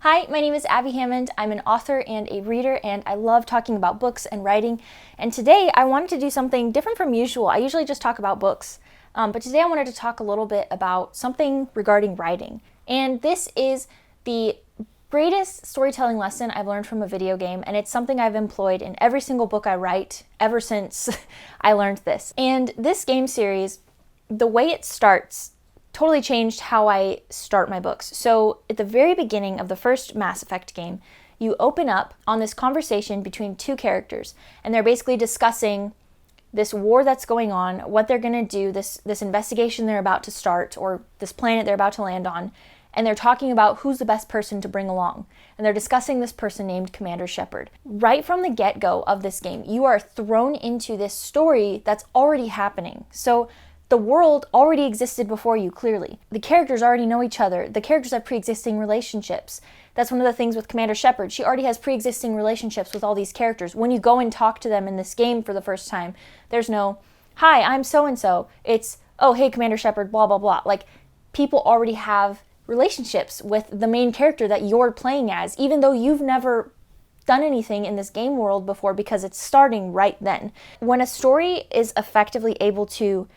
Hi, my name is Abby Hammond. I'm an author and a reader, and I love talking about books and writing. And today I wanted to do something different from usual. I usually just talk about books, but today I wanted to talk a little bit about something regarding writing. And this is the greatest storytelling lesson I've learned from a video game, and it's something I've employed in every single book I write ever since I learned this. And this game series, the way it starts, totally changed how I start my books. So at the very beginning of the first Mass Effect game, you open up on this conversation between two characters, and they're basically discussing this war that's going on, what they're going to do, this investigation they're about to start, or this planet they're about to land on, and they're talking about who's the best person to bring along. And they're discussing this person named Commander Shepard. Right from the get-go of this game, you are thrown into this story that's already happening. So the world already existed before you, clearly. The characters already know each other. The characters have pre-existing relationships. That's one of the things with Commander Shepard. She already has pre-existing relationships with all these characters. When you go and talk to them in this game for the first time, there's no, hi, I'm so-and-so. It's, oh, hey, Commander Shepard, blah, blah, blah. Like, people already have relationships with the main character that you're playing as, even though you've never done anything in this game world before, because it's starting right then. When a story is effectively able to,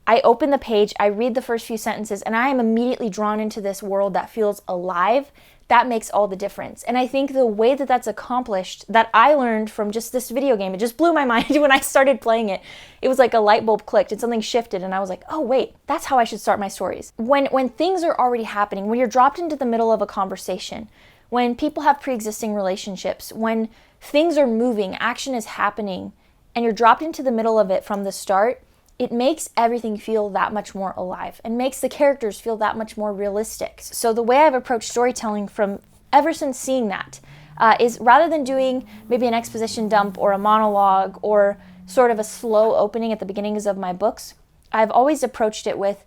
I open the page, I read the first few sentences, and I am immediately drawn into this world that feels alive. That makes all the difference. And I think the way that that's accomplished, that I learned from just this video game, it just blew my mind when I started playing it. It was like a light bulb clicked and something shifted, and I was like, oh wait, that's how I should start my stories. When things are already happening, when you're dropped into the middle of a conversation, when people have pre-existing relationships, when things are moving, action is happening, and you're dropped into the middle of it from the start, it makes everything feel that much more alive and makes the characters feel that much more realistic. So the way I've approached storytelling from ever since seeing that is, rather than doing maybe an exposition dump or a monologue or sort of a slow opening at the beginnings of my books, I've always approached it with,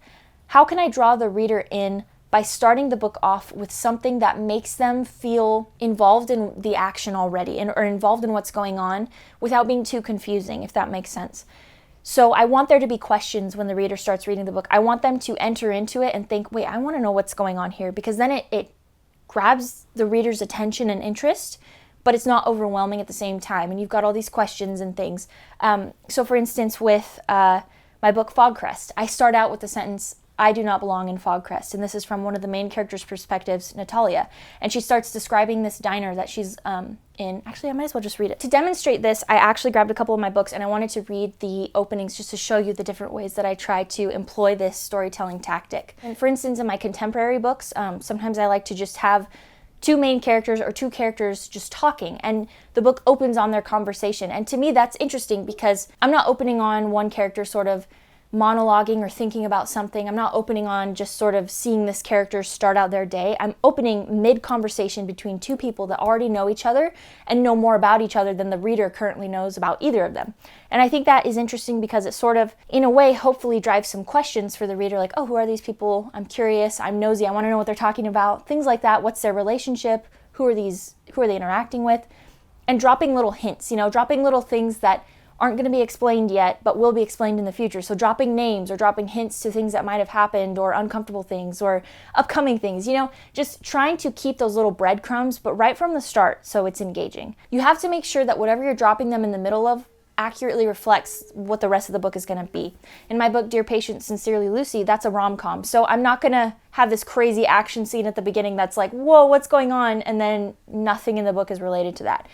how can I draw the reader in by starting the book off with something that makes them feel involved in the action already, or involved in what's going on without being too confusing, if that makes sense. So I want there to be questions when the reader starts reading the book. I want them to enter into it and think, wait, I want to know what's going on here, because then it grabs the reader's attention and interest, but it's not overwhelming at the same time, and you've got all these questions and things. So for instance, with my book Fogcrest, I start out with the sentence, I do not belong in Fogcrest. And this is from one of the main characters' perspectives, Natalia. And she starts describing this diner that she's in. Actually, I might as well just read it. To demonstrate this, I actually grabbed a couple of my books and I wanted to read the openings just to show you the different ways that I try to employ this storytelling tactic. And for instance, in my contemporary books, sometimes I like to just have two main characters or two characters just talking, and the book opens on their conversation. And to me, that's interesting because I'm not opening on one character sort of monologuing or thinking about something. I'm not opening on just sort of seeing this character start out their day. I'm opening mid-conversation between two people that already know each other and know more about each other than the reader currently knows about either of them. And I think that is interesting because it sort of, in a way, hopefully drives some questions for the reader, like, oh, who are these people? I'm curious, I'm nosy, I want to know what they're talking about, things like that. What's their relationship? Who are they interacting with? And dropping little hints, dropping little things that aren't going to be explained yet, but will be explained in the future. So dropping names or dropping hints to things that might have happened, or uncomfortable things or upcoming things, just trying to keep those little breadcrumbs, but right from the start, so it's engaging. You have to make sure that whatever you're dropping them in the middle of accurately reflects what the rest of the book is going to be. In my book, Dear Patient, Sincerely Lucy, that's a rom-com. So I'm not going to have this crazy action scene at the beginning that's like, whoa, what's going on? And then nothing in the book is related to that.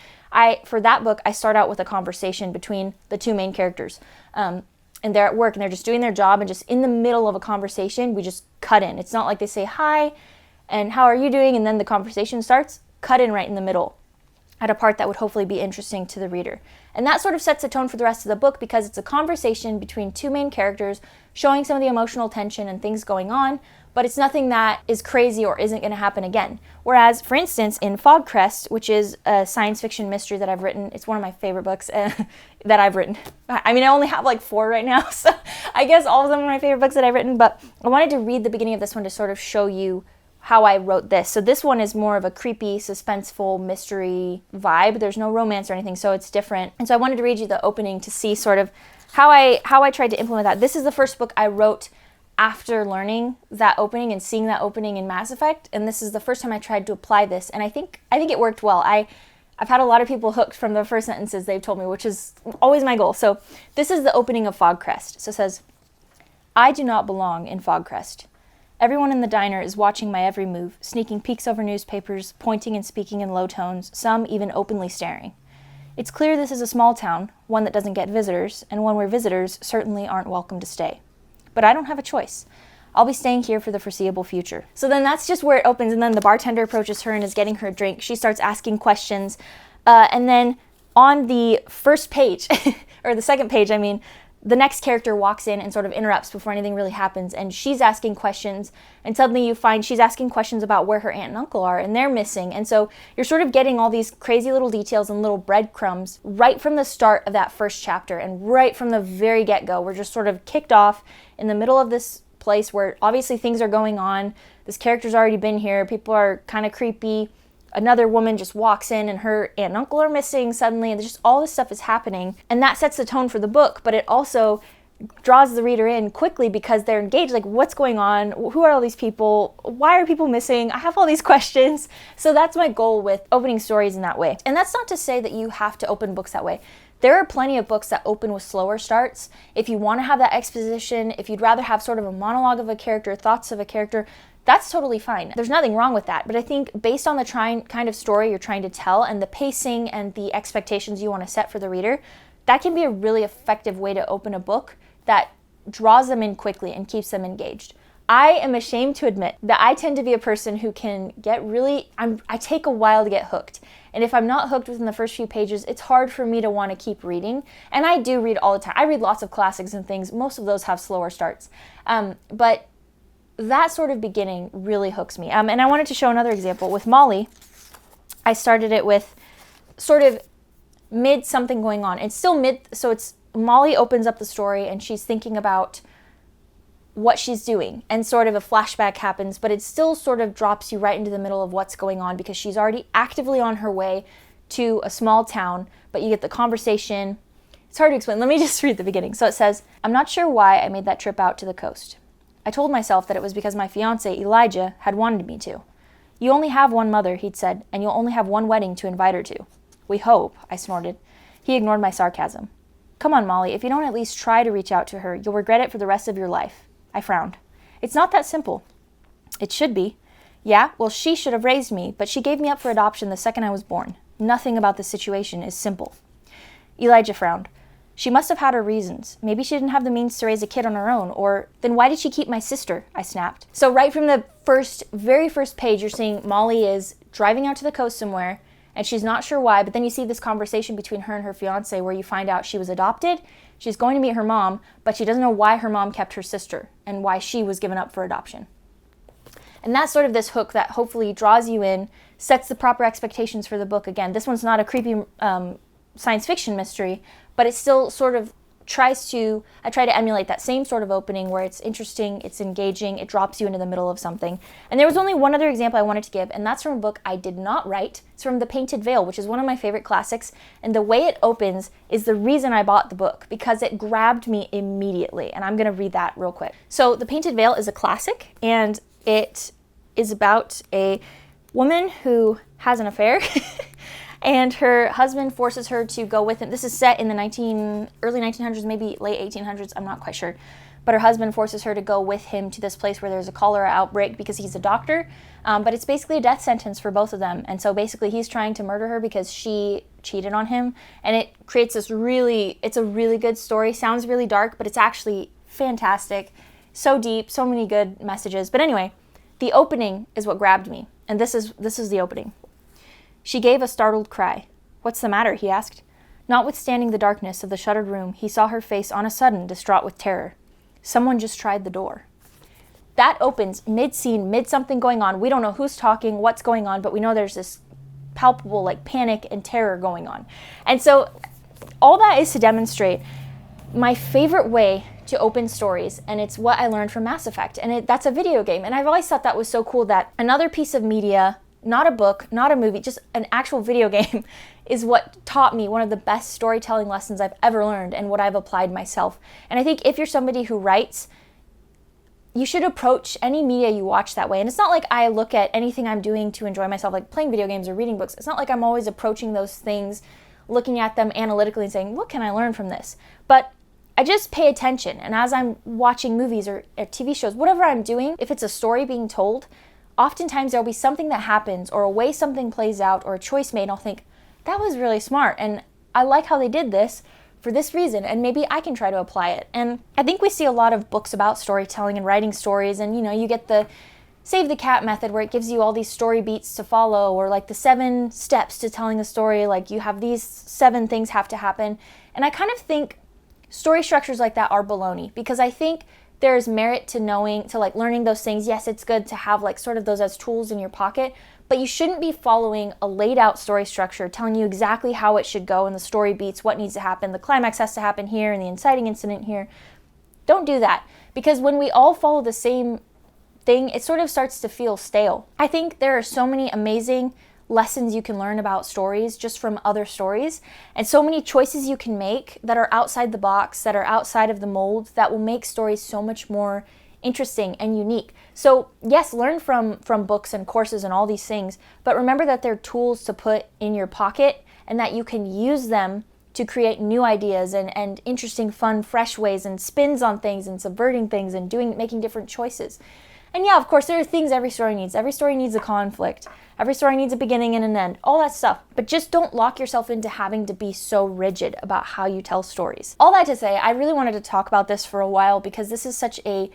For that book, I start out with a conversation between the two main characters. And they're at work and they're just doing their job, and just in the middle of a conversation, we just cut in. It's not like they say, hi, and how are you doing? And then the conversation starts. Cut in right in the middle at a part that would hopefully be interesting to the reader. And that sort of sets the tone for the rest of the book, because it's a conversation between two main characters showing some of the emotional tension and things going on, but it's nothing that is crazy or isn't going to happen again. Whereas, for instance, in Fogcrest, which is a science fiction mystery that I've written, it's one of my favorite books that I've written. I mean, I only have like 4 right now, so I guess all of them are my favorite books that I've written, but I wanted to read the beginning of this one to sort of show you how I wrote this. So this one is more of a creepy, suspenseful mystery vibe. There's no romance or anything, so it's different. And so I wanted to read you the opening to see sort of how I tried to implement that. This is the first book I wrote after learning that opening and seeing that opening in Mass Effect, and this is the first time I tried to apply this, and I think it worked well. I've had a lot of people hooked from the first sentences they've told me, which is always my goal. So this is the opening of Fogcrest. So it says, I do not belong in Fogcrest. Everyone in the diner is watching my every move, sneaking peeks over newspapers, pointing and speaking in low tones, some even openly staring. It's clear this is a small town, one that doesn't get visitors, and one where visitors certainly aren't welcome to stay. But I don't have a choice. I'll be staying here for the foreseeable future. So then that's just where it opens, and then the bartender approaches her and is getting her a drink. She starts asking questions, and then on the first page, or the second page, the next character walks in and sort of interrupts before anything really happens, and she's asking questions, and suddenly you find she's asking questions about where her aunt and uncle are, and they're missing. And so you're sort of getting all these crazy little details and little breadcrumbs right from the start of that first chapter, and right from the very get-go. We're just sort of kicked off in the middle of this place where obviously things are going on. This character's already been here. People are kind of creepy. Another woman just walks in and her aunt and uncle are missing suddenly, and just all this stuff is happening. And that sets the tone for the book, but it also draws the reader in quickly because they're engaged. Like, what's going on? Who are all these people? Why are people missing? I have all these questions. So that's my goal with opening stories in that way. And that's not to say that you have to open books that way. There are plenty of books that open with slower starts. If you want to have that exposition, if you'd rather have sort of a monologue of a character, thoughts of a character, that's totally fine. There's nothing wrong with that. But I think based on the kind of story you're trying to tell and the pacing and the expectations you want to set for the reader, that can be a really effective way to open a book that draws them in quickly and keeps them engaged. I am ashamed to admit that I tend to be a person who can get I take a while to get hooked. And if I'm not hooked within the first few pages, it's hard for me to want to keep reading. And I do read all the time. I read lots of classics and things. Most of those have slower starts. But that sort of beginning really hooks me. And I wanted to show another example. With Molly, I started it with sort of mid something going on. It's still mid, so it's Molly opens up the story and she's thinking about what she's doing, and sort of a flashback happens, but it still sort of drops you right into the middle of what's going on because she's already actively on her way to a small town, but you get the conversation. It's hard to explain. Let me just read the beginning. So it says, I'm not sure why I made that trip out to the coast. I told myself that it was because my fiancé, Elijah, had wanted me to. You only have one mother, he'd said, and you'll only have one wedding to invite her to. We hope, I snorted. He ignored my sarcasm. Come on, Molly, if you don't at least try to reach out to her, you'll regret it for the rest of your life. I frowned. It's not that simple. It should be. Yeah, well, she should have raised me, but she gave me up for adoption the second I was born. Nothing about this situation is simple. Elijah frowned. She must have had her reasons. Maybe she didn't have the means to raise a kid on her own, or then why did she keep my sister? I snapped. So right from the very first page, you're seeing Molly is driving out to the coast somewhere, and she's not sure why, but then you see this conversation between her and her fiancé where you find out she was adopted. She's going to meet her mom, but she doesn't know why her mom kept her sister and why she was given up for adoption. And that's sort of this hook that hopefully draws you in, sets the proper expectations for the book. Again, this one's not a creepy science fiction mystery, but it still sort of I try to emulate that same sort of opening where it's interesting, it's engaging, it drops you into the middle of something. And there was only one other example I wanted to give, and that's from a book I did not write. It's from The Painted Veil, which is one of my favorite classics. And the way it opens is the reason I bought the book, because it grabbed me immediately. And I'm going to read that real quick. So The Painted Veil is a classic, and it is about a woman who has an affair. And her husband forces her to go with him. This is set in the early 1900s, maybe late 1800s, I'm not quite sure. But her husband forces her to go with him to this place where there's a cholera outbreak because he's a doctor. But it's basically a death sentence for both of them. And so basically he's trying to murder her because she cheated on him. And it creates it's a really good story. Sounds really dark, but it's actually fantastic. So deep, so many good messages. But anyway, the opening is what grabbed me. And this is the opening. She gave a startled cry. What's the matter? He asked. Notwithstanding the darkness of the shuttered room, he saw her face on a sudden, distraught with terror. Someone just tried the door. That opens mid-scene, mid-something going on. We don't know who's talking, what's going on, but we know there's this palpable panic and terror going on. And so all that is to demonstrate my favorite way to open stories, and it's what I learned from Mass Effect. And that's a video game. And I've always thought that was so cool that another piece of media, not a book, not a movie, just an actual video game, is what taught me one of the best storytelling lessons I've ever learned and what I've applied myself. And I think if you're somebody who writes, you should approach any media you watch that way. And it's not like I look at anything I'm doing to enjoy myself, like playing video games or reading books. It's not like I'm always approaching those things, looking at them analytically and saying, what can I learn from this? But I just pay attention. And as I'm watching movies or TV shows, whatever I'm doing, if it's a story being told, oftentimes there'll be something that happens or a way something plays out or a choice made, and I'll think, that was really smart. And I like how they did this for this reason, and maybe I can try to apply it. And I think we see a lot of books about storytelling and writing stories, and you get the Save the Cat method where it gives you all these story beats to follow, or like the 7 steps to telling a story, like you have these 7 things have to happen. And I kind of think story structures like that are baloney, because I think there's merit to learning those things. Yes, it's good to have like sort of those as tools in your pocket, but you shouldn't be following a laid out story structure telling you exactly how it should go and the story beats, what needs to happen, the climax has to happen here and the inciting incident here. Don't do that, because when we all follow the same thing, it sort of starts to feel stale. I think there are so many amazing lessons you can learn about stories just from other stories, and so many choices you can make that are outside the box, that are outside of the mold, that will make stories so much more interesting and unique. So yes, learn from books and courses and all these things, but remember that they're tools to put in your pocket and that you can use them to create new ideas and interesting, fun, fresh ways and spins on things and subverting things and making different choices. And yeah, of course, there are things every story needs. Every story needs a conflict. Every story needs a beginning and an end, all that stuff. But just don't lock yourself into having to be so rigid about how you tell stories. All that to say, I really wanted to talk about this for a while because this is such a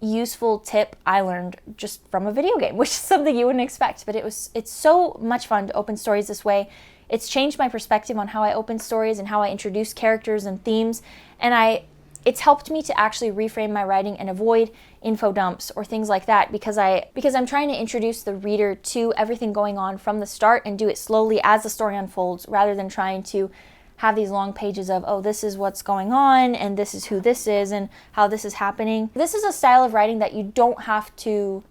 useful tip I learned just from a video game, which is something you wouldn't expect, but it's so much fun to open stories this way. It's changed my perspective on how I open stories and how I introduce characters and themes, and it's helped me to actually reframe my writing and avoid info dumps or things like that, because I'm trying to introduce the reader to everything going on from the start and do it slowly as the story unfolds, rather than trying to have these long pages of, oh, this is what's going on, and this is who this is, and how this is happening. This is a style of writing that you don't have to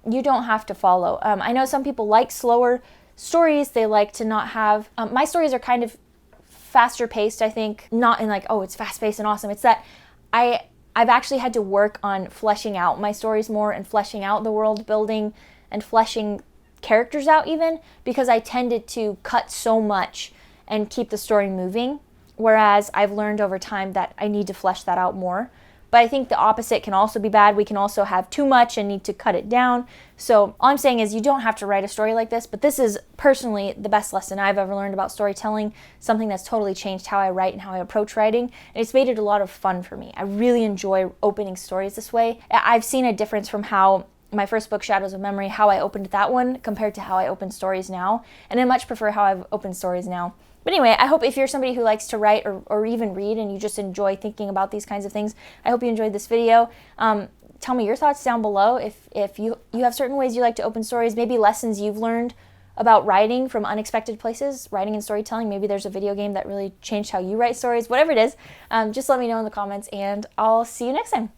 follow. I know some people like slower stories. They like to not have, my stories are kind of faster paced, I think, not in like, oh, it's fast paced and awesome. It's that I've actually had to work on fleshing out my stories more and fleshing out the world building and fleshing characters out even, because I tended to cut so much and keep the story moving. Whereas I've learned over time that I need to flesh that out more. But I think the opposite can also be bad. We can also have too much and need to cut it down. So all I'm saying is you don't have to write a story like this, but this is personally the best lesson I've ever learned about storytelling, something that's totally changed how I write and how I approach writing. And it's made it a lot of fun for me. I really enjoy opening stories this way. I've seen a difference from how my first book, Shadows of Memory, how I opened that one compared to how I open stories now. And I much prefer how I've opened stories now. But anyway, I hope if you're somebody who likes to write or even read and you just enjoy thinking about these kinds of things, I hope you enjoyed this video. Tell me your thoughts down below. If you have certain ways you like to open stories, maybe lessons you've learned about writing from unexpected places, writing and storytelling. Maybe there's a video game that really changed how you write stories. Whatever it is, just let me know in the comments, and I'll see you next time.